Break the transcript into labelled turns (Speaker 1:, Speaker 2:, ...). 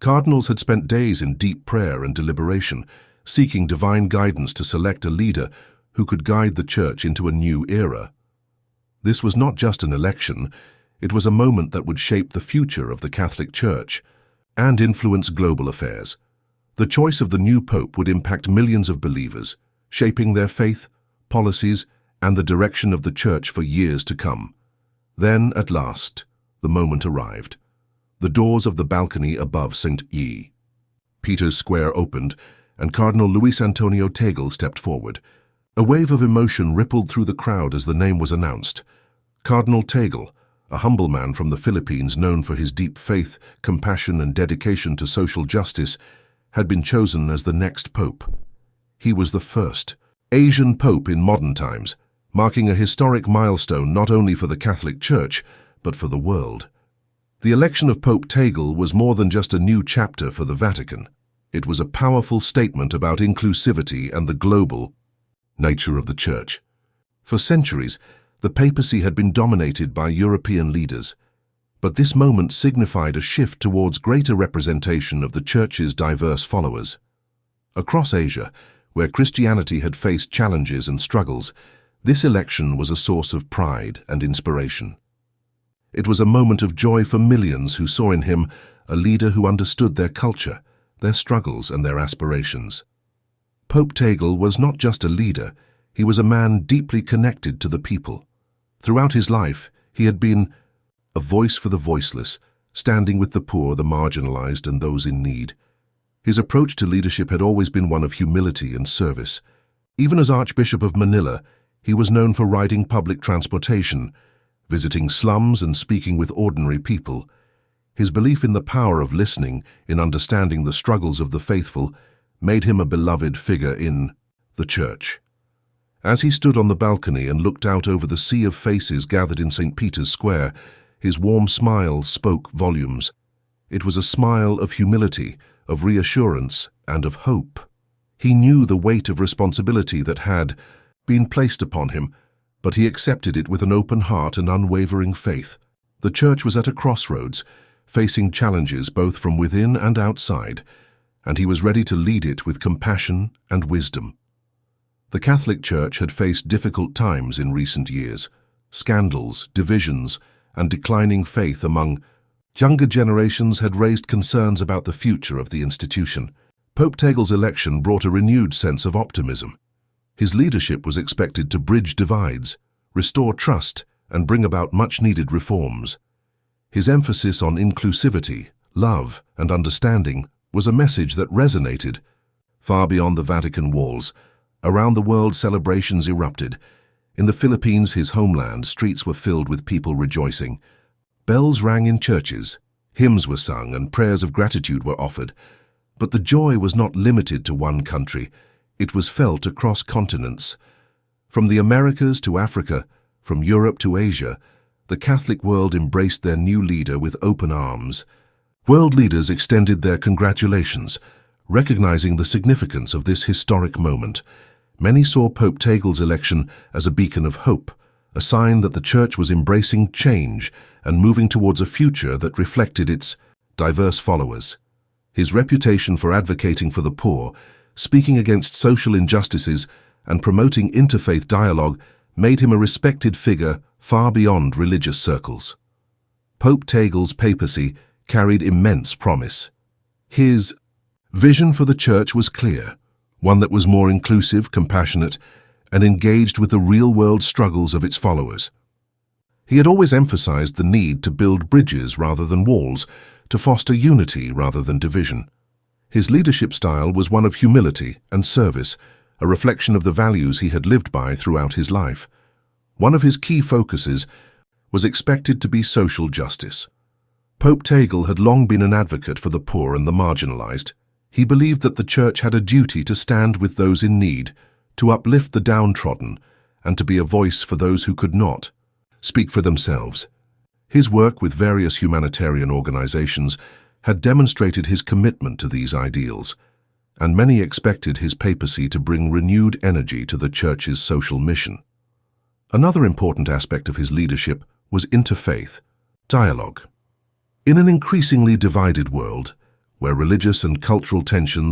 Speaker 1: Cardinals had spent days in deep prayer and deliberation, seeking divine guidance to select a leader who could guide the Church into a new era. This was not just an election, it was a moment that would shape the future of the Catholic Church and influence global affairs. The choice of the new pope would impact millions of believers, shaping their faith, policies, and the direction of the Church for years to come. Then, at last, the moment arrived. The doors of the balcony above St. Peter's Square opened, and Cardinal Luis Antonio Tagle stepped forward. A wave of emotion rippled through the crowd as the name was announced. Cardinal Tagle, a humble man from the Philippines known for his deep faith, compassion, and dedication to social justice, had been chosen as the next pope. He was the first Asian pope in modern times, marking a historic milestone not only for the Catholic Church, but for the world. The election of Pope Tagle was more than just a new chapter for the Vatican. It was a powerful statement about inclusivity and the global nature of the Church. For centuries, the papacy had been dominated by European leaders, but this moment signified a shift towards greater representation of the Church's diverse followers. Across Asia, where Christianity had faced challenges and struggles, this election was a source of pride and inspiration. It was a moment of joy for millions who saw in him a leader who understood their culture, their struggles, and their aspirations. Pope Tagle was not just a leader, he was a man deeply connected to the people. Throughout his life, he had been a voice for the voiceless, standing with the poor, the marginalized, and those in need. His approach to leadership had always been one of humility and service. Even as Archbishop of Manila, he was known for riding public transportation, visiting slums and speaking with ordinary people. His belief in the power of listening, in understanding the struggles of the faithful, made him a beloved figure in the Church. As he stood on the balcony and looked out over the sea of faces gathered in St. Peter's Square, his warm smile spoke volumes. It was a smile of humility, of reassurance, and of hope. He knew the weight of responsibility that had been placed upon him, but he accepted it with an open heart and unwavering faith. The Church was at a crossroads, facing challenges both from within and outside, and he was ready to lead it with compassion and wisdom. The Catholic Church had faced difficult times in recent years. Scandals, divisions, and declining faith among younger generations had raised concerns about the future of the institution. Pope Tagle's election brought a renewed sense of optimism. His leadership was expected to bridge divides, restore trust, and bring about much-needed reforms. His emphasis on inclusivity, love, and understanding was a message that resonated far beyond the Vatican walls. Around the world, celebrations erupted. In the Philippines, his homeland, streets were filled with people rejoicing. Bells rang in churches, hymns were sung, and prayers of gratitude were offered. But the joy was not limited to one country. It was felt across continents. From the Americas to Africa, from Europe to Asia, the Catholic world embraced their new leader with open arms. World leaders extended their congratulations, recognizing the significance of this historic moment. Many saw Pope Tagle's election as a beacon of hope, a sign that the Church was embracing change and moving towards a future that reflected its diverse followers. His reputation for advocating for the poor, speaking against social injustices, and promoting interfaith dialogue made him a respected figure far beyond religious circles. Pope Tagle's papacy carried immense promise. His vision for the Church was clear, one that was more inclusive, compassionate, and engaged with the real-world struggles of its followers. He had always emphasized the need to build bridges rather than walls, to foster unity rather than division. His leadership style was one of humility and service, a reflection of the values he had lived by throughout his life. One of his key focuses was expected to be social justice. Pope Tagle had long been an advocate for the poor and the marginalized. He believed that the Church had a duty to stand with those in need, to uplift the downtrodden, and to be a voice for those who could not speak for themselves. His work with various humanitarian organizations had demonstrated his commitment to these ideals, and many expected his papacy to bring renewed energy to the Church's social mission. Another important aspect of his leadership was interfaith dialogue. In an increasingly divided world, where religious and cultural tensions